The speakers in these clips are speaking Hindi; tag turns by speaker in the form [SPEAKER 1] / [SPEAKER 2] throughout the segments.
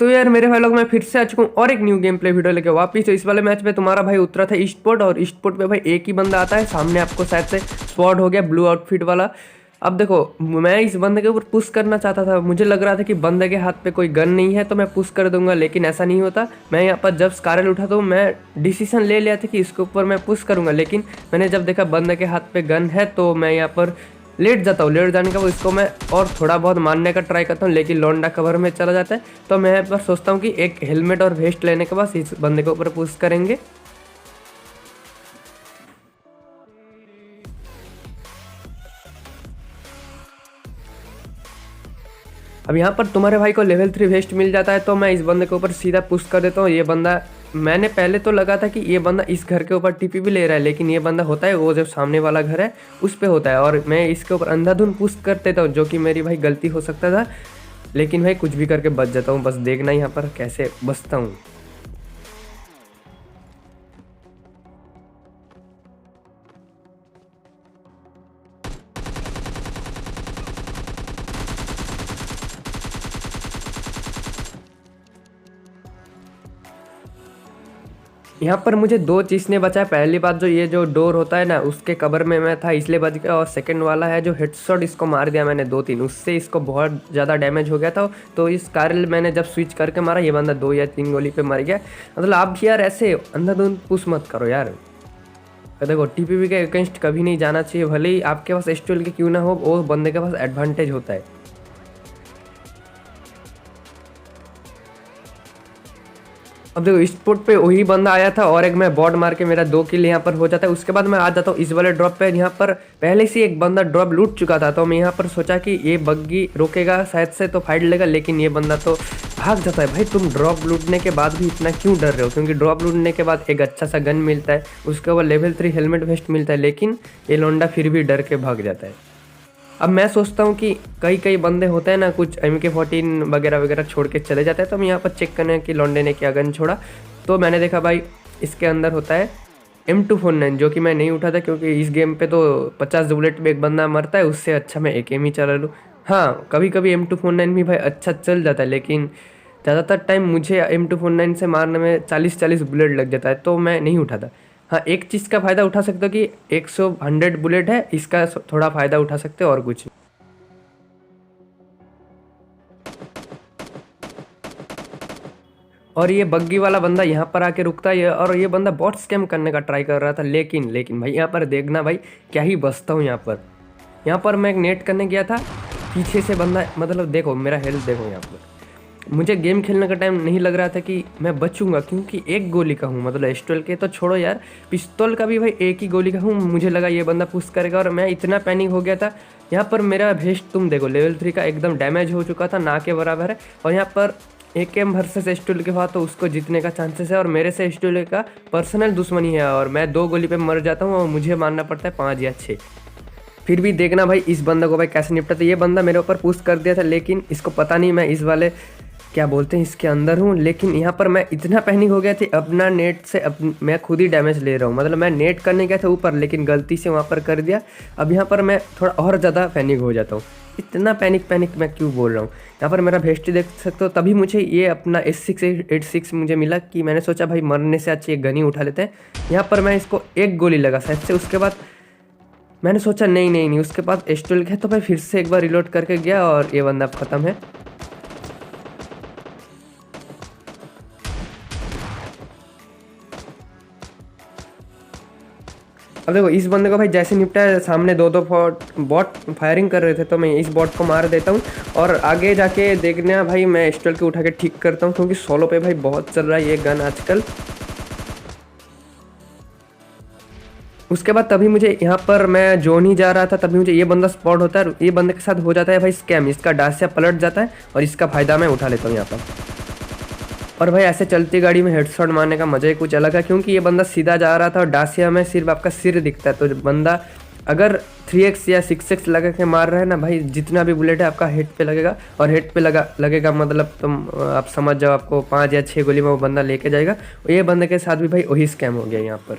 [SPEAKER 1] तो यार मेरे भाई लोग, मैं फिर से आ चुका हूँ और एक न्यू गेम प्ले वीडियो लेके वापिस। तो इस वाले मैच में तुम्हारा भाई उतरा था ईस्ट पोर्ट, और ईस्ट पोर्ट पे भाई एक ही बंदा आता है। सामने आपको शायद से स्पॉट हो गया ब्लू आउटफिट वाला। अब देखो, मैं इस बंदे के ऊपर पुश करना चाहता था। मुझे लग रहा था कि बंदे के हाथ पे कोई गन नहीं है तो मैं पुश कर दूंगा, लेकिन ऐसा नहीं होता। मैं यहाँ पर जब स्कारल उठा तो मैं डिसीजन ले लिया था कि इसके ऊपर मैं पुश करूंगा, लेकिन मैंने जब देखा बंदे के हाथ पे गन है तो मैं यहाँ पर लेट जाता हूँ। लेट जाने का वो इसको मैं और थोड़ा बहुत मारने का ट्राई करता हूँ, लेकिन लौंडा कवर में चला जाता है। तो मैं यहाँ पर सोचता हूँ कि एक हेलमेट और वेस्ट लेने के बाद इस बंदे के ऊपर पुश करेंगे। अब यहाँ पर तुम्हारे भाई को लेवल 3 वेस्ट मिल जाता है, तो मैं इस बंदे के ऊपर सीधा पुश कर देता हूँ। ये बंदा, मैंने पहले तो लगा था कि ये बंदा इस घर के ऊपर टीपी भी ले रहा है, लेकिन ये बंदा होता है वो जो सामने वाला घर है उस पे होता है, और मैं इसके ऊपर अंधाधुन पुश कर देता हूँ, जो कि मेरी भाई गलती हो सकता था। लेकिन भाई कुछ भी करके बच जाता हूँ। बस देखना यहाँ पर कैसे बचता हूँ। यहाँ पर मुझे दो चीज़ ने बचा है। पहली बात, जो ये जो डोर होता है ना, उसके कवर में मैं था इसलिए बच गया, और सेकंड वाला है जो हेडशॉट इसको मार दिया मैंने 2-3, उससे इसको बहुत ज़्यादा डैमेज हो गया था। तो इस कारण मैंने जब स्विच करके मारा, ये बंदा 2 या 3 गोली पे मर गया। मतलब आप भी यार ऐसे अंधाधुंध पुश मत करो यार। देखो, टीपीपी के अगेंस्ट कभी नहीं जाना चाहिए, भले ही आपके पास एस12 के क्यों ना हो, वो बंदे के पास एडवांटेज होता है। अब देखो, स्पॉट पे वही बंदा आया था और एक मैं बॉट मार के मेरा 2 किल यहाँ पर हो जाता है। उसके बाद मैं आ जाता हूँ इस वाले ड्रॉप पे। यहाँ पर पहले से एक बंदा ड्रॉप लूट चुका था, तो मैं यहाँ पर सोचा कि ये बग्गी रोकेगा शायद से तो फाइट लेगा, लेकिन ये बंदा तो भाग जाता है। भाई तुम ड्रॉप लूटने के बाद भी इतना क्यों डर रहे हो? क्योंकि ड्रॉप लूटने के बाद एक अच्छा सा गन मिलता है, उसके बाद लेवल 3 हेलमेट वेस्ट मिलता है, लेकिन ये लोंडा फिर भी डर के भाग जाता है। अब मैं सोचता हूँ कि कई कई बंदे होते हैं ना, कुछ MK14 वगैरह वगैरह छोड़ के चले जाते हैं, तो हम यहाँ पर चेक करने कि लौंडे ने क्या गन छोड़ा। तो मैंने देखा भाई इसके अंदर होता है M249, जो कि मैं नहीं उठा था, क्योंकि इस गेम पे तो 50 बुलेट में एक बंदा मरता है, उससे अच्छा मैं AKM ही चला लूँ। हाँ, कभी कभी M249 भी भाई अच्छा चल जाता है, लेकिन ज़्यादातर टाइम मुझे M249 से मारने में 40-40 बुलेट लग जाता है, तो मैं नहीं उठाता। हाँ, एक चीज़ का फ़ायदा उठा सकते हो कि 100 बुलेट है, इसका थोड़ा फ़ायदा उठा सकते हो, और कुछ नहीं। और ये बग्गी वाला बंदा यहाँ पर आके रुकता है, और ये बंदा बॉट स्कैम करने का ट्राई कर रहा था, लेकिन भाई यहाँ पर देखना भाई क्या ही बचता हूँ यहाँ पर मैं एक नेट करने गया था, पीछे से बंदा, मतलब देखो मेरा हेल्थ देखो यहाँ पर। मुझे गेम खेलने का टाइम नहीं लग रहा था कि मैं बचूंगा, क्योंकि एक गोली का हूँ। मतलब एस12 के तो छोड़ो यार, पिस्तौल का भी भाई एक ही गोली का हूँ। मुझे लगा ये बंदा पुश करेगा, और मैं इतना पैनिक हो गया था। यहाँ पर मेरा वेस्ट तुम देखो, लेवल 3 का एकदम डैमेज हो चुका था, ना के बराबर है। और यहाँ पर AKM वर्सेस एस12 के बाद तो उसको जीतने का चांसेस है, और मेरे से एस12 का पर्सनल दुश्मनी है, और मैं 2 गोली पे मर जाता हूँ और मुझे मारना पड़ता है 5 या 6। फिर भी देखना भाई इस बंदा को भाई कैसे निपटा था। ये बंदा मेरे ऊपर पुश कर दिया था, लेकिन इसको पता नहीं मैं इस वाले क्या बोलते हैं इसके अंदर हूँ। लेकिन यहाँ पर मैं इतना पैनिक हो गया था, अपना नेट से मैं खुद ही डैमेज ले रहा हूँ। मतलब मैं नेट करने गया था ऊपर, लेकिन गलती से वहाँ पर कर दिया। अब यहाँ पर मैं थोड़ा और ज़्यादा पैनिक हो जाता हूँ। इतना पैनिक मैं क्यों बोल रहा हूँ? यहाँ पर मेरा वेस्ट देख सकते हो, तभी मुझे ये अपना S686 मुझे मिला, कि मैंने सोचा भाई मरने से अच्छी एक गनी उठा लेते हैं। यहाँ पर मैं इसको एक गोली लगा शायद से, उसके बाद मैंने सोचा नहीं, उसके बाद S12 है, तो मैं फिर से एक बार रिलोड करके गया, और ये बंदा अब ख़त्म है। अब देखो, इस बंदे को भाई जैसे निपटा है, सामने 2-2 बॉट फायरिंग कर रहे थे, तो मैं इस बॉट को मार देता हूँ, और आगे जाके देखना भाई मैं S12 के उठा के ठीक करता हूँ, क्योंकि सोलो पे भाई बहुत चल रहा है ये गन आजकल। उसके बाद तभी मुझे यहाँ पर मैं जोन ही जा रहा था, तभी मुझे ये बंदा स्पॉट होता है। ये बंदे के साथ हो जाता है भाई स्कैम, इसका डासिया पलट जाता है, और इसका फ़ायदा मैं उठा लेता हूँ यहाँ पर। और भाई ऐसे चलती गाड़ी में हेडशॉट मारने का मजा ही कुछ अलग है, क्योंकि ये बंदा सीधा जा रहा था, और डासिया में सिर्फ आपका सिर दिखता है। तो बंदा अगर 3x या 6x लगा के मार रहा है ना भाई, जितना भी बुलेट है आपका हेड पे लगेगा, और हेड पे लगेगा मतलब तुम आप समझ जाओ, आपको 5 या 6 गोली में वो बंदा लेके जाएगा। ये बंदे के साथ भी भाई वही स्कैम हो गया यहाँ पर।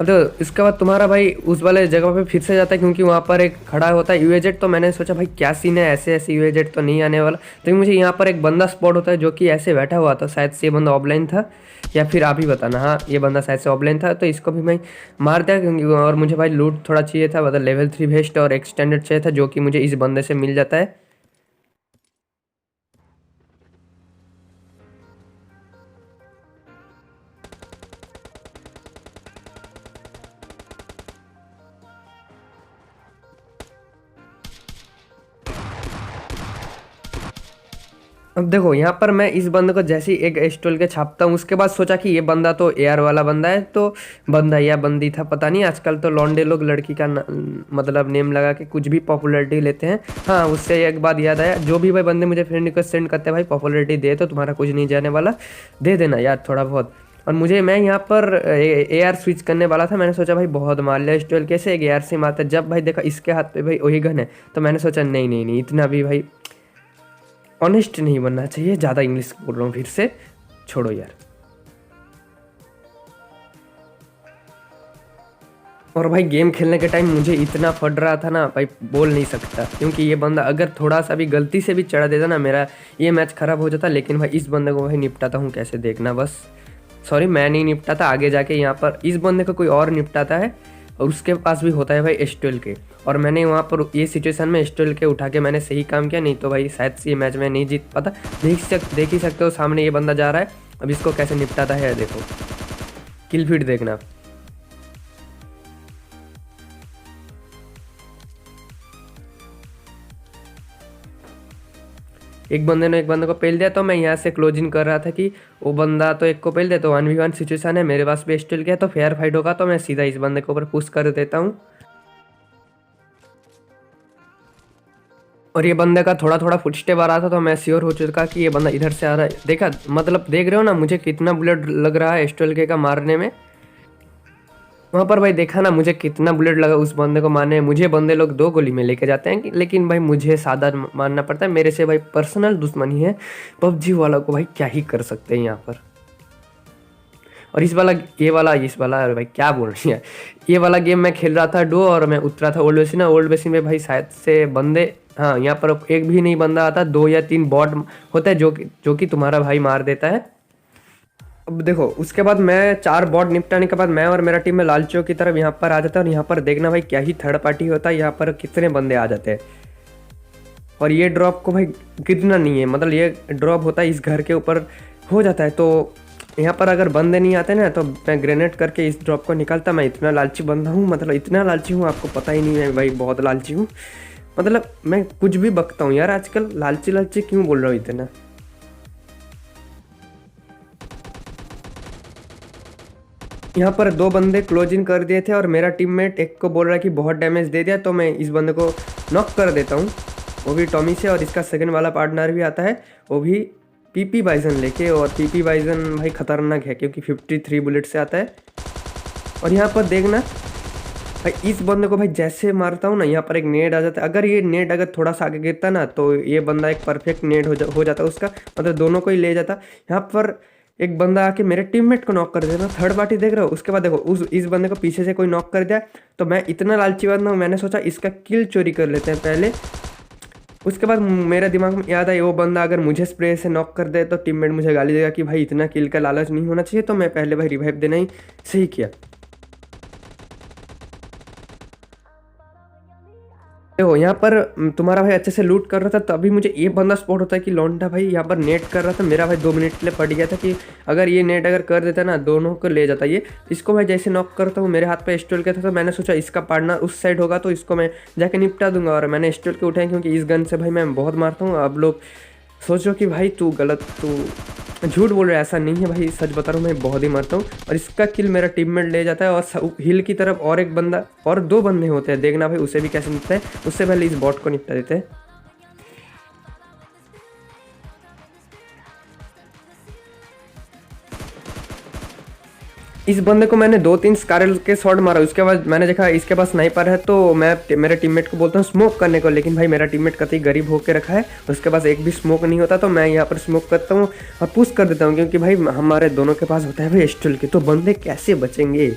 [SPEAKER 1] अब तो इसके बाद तुम्हारा भाई उस वाले जगह पे फिर से जाता है, क्योंकि वहाँ पर एक खड़ा होता है यूएजेट। तो मैंने सोचा भाई क्या सीन है, ऐसे ऐसे यूएजेट तो नहीं आने वाला। तो मुझे यहाँ पर एक बंदा स्पॉट होता है जो कि ऐसे बैठा हुआ था, शायद से ये बंदा ऑफलाइन था या फिर आप ही बताना। हाँ, ये बंदा शायद से ऑफलाइन था, तो इसको भी मैं मार दिया क्योंकि। और मुझे भाई लूट थोड़ा चाहिए था, मतलब लेवल 3 वेस्ट और एक्सटेंडेड चाहिए था, जो कि मुझे इस बंदे से मिल जाता है। अब देखो यहाँ पर मैं इस बंदे को जैसे ही एक स्टॉल के छापता हूँ, उसके बाद सोचा कि ये बंदा तो एआर वाला बंदा है, तो बंदा या बंदी था पता नहीं। आजकल तो लौंडे लोग लड़की का मतलब नेम लगा के कुछ भी पॉपुलैरिटी लेते हैं। हाँ, उससे एक बात याद आया, जो भी भाई बंदे मुझे फ्रेंड रिक्वेस्ट सेंड करते हैं, भाई पॉपुलैरिटी दे तो तुम्हारा कुछ नहीं जाने वाला, दे देना यार थोड़ा बहुत। और मैं यहाँ पर ए आर स्विच करने वाला था। मैंने सोचा भाई बहुत मार लिया स्टॉल कैसे एक AR से मारता। जब भाई देखा इसके हाथ पे भाई वही गन है, तो मैंने सोचा नहीं नहीं नहीं, इतना भी भाई ऑनेस्ट नहीं बनना चाहिए। ज़्यादा इंग्लिश बोल रहा हूँ फिर से, छोड़ो यार। और भाई गेम खेलने के टाइम मुझे इतना फट रहा था ना भाई, बोल नहीं सकता। क्योंकि ये बंदा अगर थोड़ा सा भी गलती से भी चढ़ा देता ना, मेरा ये मैच ख़राब हो जाता। लेकिन भाई इस बंदे को भाई निपटाता हूँ कैसे, देखना बस। सॉरी, मैं नहीं निपटाता, आगे जाके यहाँ पर इस बंदे को कोई और निपटाता है, और उसके पास भी होता है भाई एस्टोल के। और मैंने वहाँ पर ये सिचुएशन में एस्टोल के उठा के मैंने सही काम किया, नहीं तो भाई शायद से ये मैच में नहीं जीत पाता। देख ही सकते हो सामने ये बंदा जा रहा है। अब इसको कैसे निपटाता है देखो, किल फीड देखना। एक बंदे ने एक बंदे को पेल दिया, तो मैं यहाँ से क्लोजिंग कर रहा था कि वो बंदा तो एक को पेल दे, तो 1v1 सिचुएशन है, मेरे पास भी एस्टोल किया, तो फेयर फाइट होगा। तो मैं सीधा इस बंदे के ऊपर पुश कर देता हूँ। और ये बंदे का थोड़ा थोड़ा फुटस्टेप आ रहा था, तो मैं श्योर हो चुका कि ये बंदा इधर से आ रहा है। देखा, मतलब देख रहे हो ना मुझे कितना बुलेट लग रहा है एस्टोल के का मारने में। वहाँ पर भाई देखा ना मुझे कितना बुलेट लगा उस बंदे को मारने में। मुझे बंदे लोग 2 गोली में लेके जाते हैं, लेकिन भाई मुझे सादा मारना पड़ता है। मेरे से भाई पर्सनल दुश्मनी है पबजी वाला को, भाई क्या ही कर सकते हैं यहाँ पर। और इस वाला अरे भाई क्या बोल रही है। ये वाला गेम मैं खेल रहा था डो, और मैं उतरा था ओल्ड बेसिन। ओल्ड बेसिन में भाई शायद से बंदे, हाँ यहाँ पर एक भी नहीं बंदा आता, 2 या 3 बॉट होता है जो कि तुम्हारा भाई मार देता है। अब देखो उसके बाद मैं 4 बॉट निपटाने के बाद मैं और मेरा टीम में लालचियों की तरफ यहाँ पर आ जाता है। और यहाँ पर देखना भाई क्या ही थर्ड पार्टी होता है, यहाँ पर कितने बंदे आ जाते हैं। और ये ड्रॉप को भाई गिरना नहीं है, मतलब ये ड्रॉप होता है इस घर के ऊपर हो जाता है। तो यहाँ पर अगर बंदे नहीं आते ना, तो मैं ग्रेनेड करके इस ड्रॉप को निकालता। मैं इतना लालची बंदा हूँ, मतलब इतना लालची हूँ आपको पता ही नहीं है भाई, बहुत लालची हूँ। मतलब मैं कुछ भी बकता हूँ यार आजकल, लालची लालची क्यों बोल रहा हूँ इतना। यहाँ पर 2 बंदे क्लोजिंग कर दिए थे, और मेरा टीममेट एक को बोल रहा है कि बहुत डैमेज दे दिया, तो मैं इस बंदे को नॉक कर देता हूँ, वो भी टॉमी से। और इसका सेकंड वाला पार्टनर भी आता है, वो भी पीपी बाइजन लेके। और पीपी बाइजन भाई खतरनाक है क्योंकि 53 बुलेट से आता है। और यहाँ पर देखना भाई इस बंदे को भाई जैसे मारता हूँ ना, यहाँ पर एक नेड आ जाता है। अगर ये नेड अगर थोड़ा सा आगे गिरता ना, तो ये बंदा एक परफेक्ट नेड हो जाता उसका, मतलब दोनों को ही ले जाता। यहाँ पर एक बंदा आके मेरे टीममेट को नॉक कर देता, थर्ड पार्टी देख रहे हो। उसके बाद देखो इस बंदे को पीछे से कोई नॉक कर दिया, तो मैं इतना लालची बंदा हूँ, मैंने सोचा इसका किल चोरी कर लेते हैं पहले। उसके बाद मेरे दिमाग में याद आई, वो बंदा अगर मुझे स्प्रे से नॉक कर दे तो टीममेट मुझे गाली देगा कि भाई इतना किल का लालच नहीं होना चाहिए। तो मैं पहले भाई रिवाइव देना ही सही किया। देखो यहाँ पर तुम्हारा भाई अच्छे से लूट कर रहा था, तभी मुझे ये बंदा स्पॉट होता है कि लौंडा भाई यहाँ पर नेट कर रहा था। मेरा भाई 2 मिनट के लिए पड़ गया था कि अगर ये नेट अगर कर देता ना, दोनों को ले जाता ये। इसको मैं जैसे नॉक करता हूँ, मेरे हाथ पे स्टोल के था, तो मैंने सोचा इसका पार्टनर उस साइड होगा, तो इसको मैं जाके निपटा दूंगा। और मैंने स्टोल के उठाए, क्योंकि इस गन से भाई मैं बहुत मारता हूँ। अब लोग सोचो कि भाई तू झूठ बोल रहा है, ऐसा नहीं है भाई, सच बता रहा हूँ, मैं बहुत ही मारता हूँ। और इसका किल मेरा टीममेट ले जाता है। और हिल की तरफ और एक बंदा और 2 बंदे होते हैं, देखना भाई उसे भी कैसे निपटा है। उससे पहले इस बॉट को निपटा देते हैं। इस बंदे को मैंने 2-3 स्कारल के शॉट मारा। उसके बाद मैंने देखा इसके पास स्नाइपर है, तो मैं मेरे टीममेट को बोलता हूँ स्मोक करने को, लेकिन भाई मेरा टीममेट कतई गरीब होके रखा है, उसके पास एक भी स्मोक नहीं होता। तो मैं यहाँ पर स्मोक करता हूँ और पुश कर देता हूँ, क्योंकि भाई हमारे दोनों के पास होता है भाई एस्टोल के, तो बंदे कैसे बचेंगे।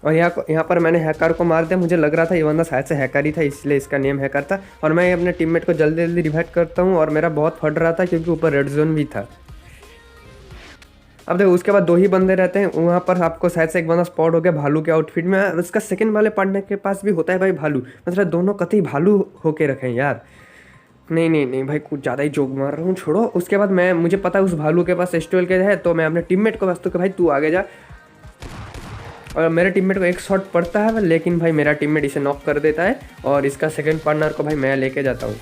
[SPEAKER 1] और यहाँ पर मैंने हैकर को मार दिया। मुझे लग रहा था ये बंदा शायद से हैकर ही था, इसलिए इसका नेम हैकर था। और मैं अपने टीममेट को जल्दी जल्दी रिवाइव करता हूँ और मेरा बहुत फट रहा था क्योंकि ऊपर रेड जोन भी था। अब देखो उसके बाद 2 ही बंदे रहते हैं वहाँ पर। आपको शायद से एक बंदा स्पॉट हो गया भालू के आउटफिट में, और उसका सेकंड वाले पार्टनर के पास भी होता है भाई भालू। मतलब दोनों कतई भालू होके रखे हैं यार। नहीं नहीं नहीं भाई, कुछ ज़्यादा ही जोक मार रहा हूँ, छोड़ो। उसके बाद मुझे पता है उस भालू के पास एस्टोल के है, तो मैं अपने टीममेट को बता कि भाई तू आगे जा। और मेरे टीममेट को एक शॉट पड़ता है, लेकिन भाई मेरा टीममेट इसे नॉक कर देता है। और इसका सेकंड पार्टनर को भाई मैं लेके जाता हूँ।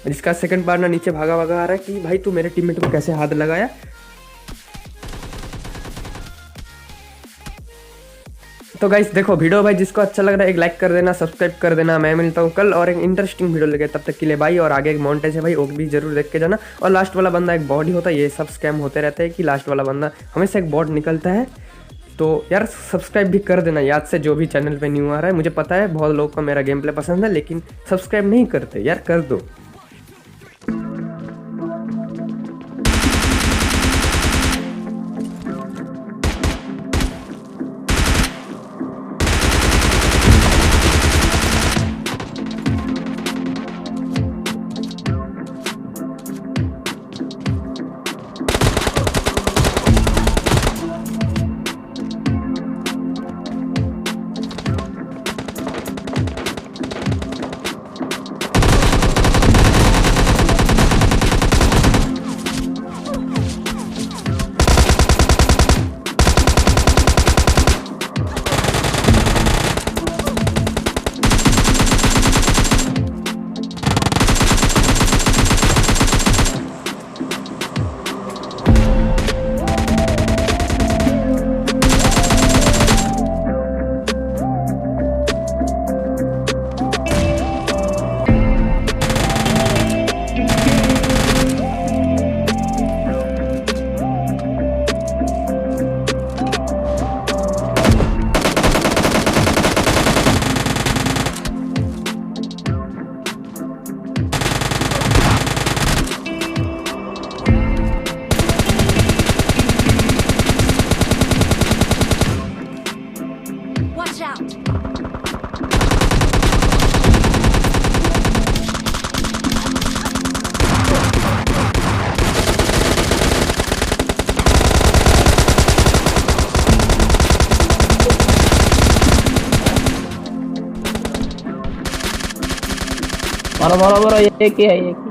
[SPEAKER 1] इसका सेकंड पार्टनर नीचे भागा भागा आ रहा है कि भाई तू मेरे टीममेट को कैसे हाथ लगाया। तो गाइस देखो वीडियो भाई जिसको अच्छा लग रहा है एक लाइक कर देना, सब्सक्राइब कर देना। मैं मिलता हूँ कल और एक इंटरेस्टिंग वीडियो लेके, तब तक के लिए भाई। और आगे एक माउंटेन है भाई, वो भी जरूर देख के जाना। और लास्ट वाला बंदा एक बॉडी होता है, ये सब स्कैम होते रहते हैं कि लास्ट वाला बंदा हमेशा एक बॉट निकलता है। तो यार सब्सक्राइब भी कर देना याद से, जो भी चैनल पे न्यू आ रहा है। मुझे पता है बहुत लोग को मेरा गेम प्ले पसंद है, लेकिन सब्सक्राइब नहीं करते यार, कर दो।
[SPEAKER 2] Watch out!
[SPEAKER 3] मारो मारो मारो, ये क्या है ये?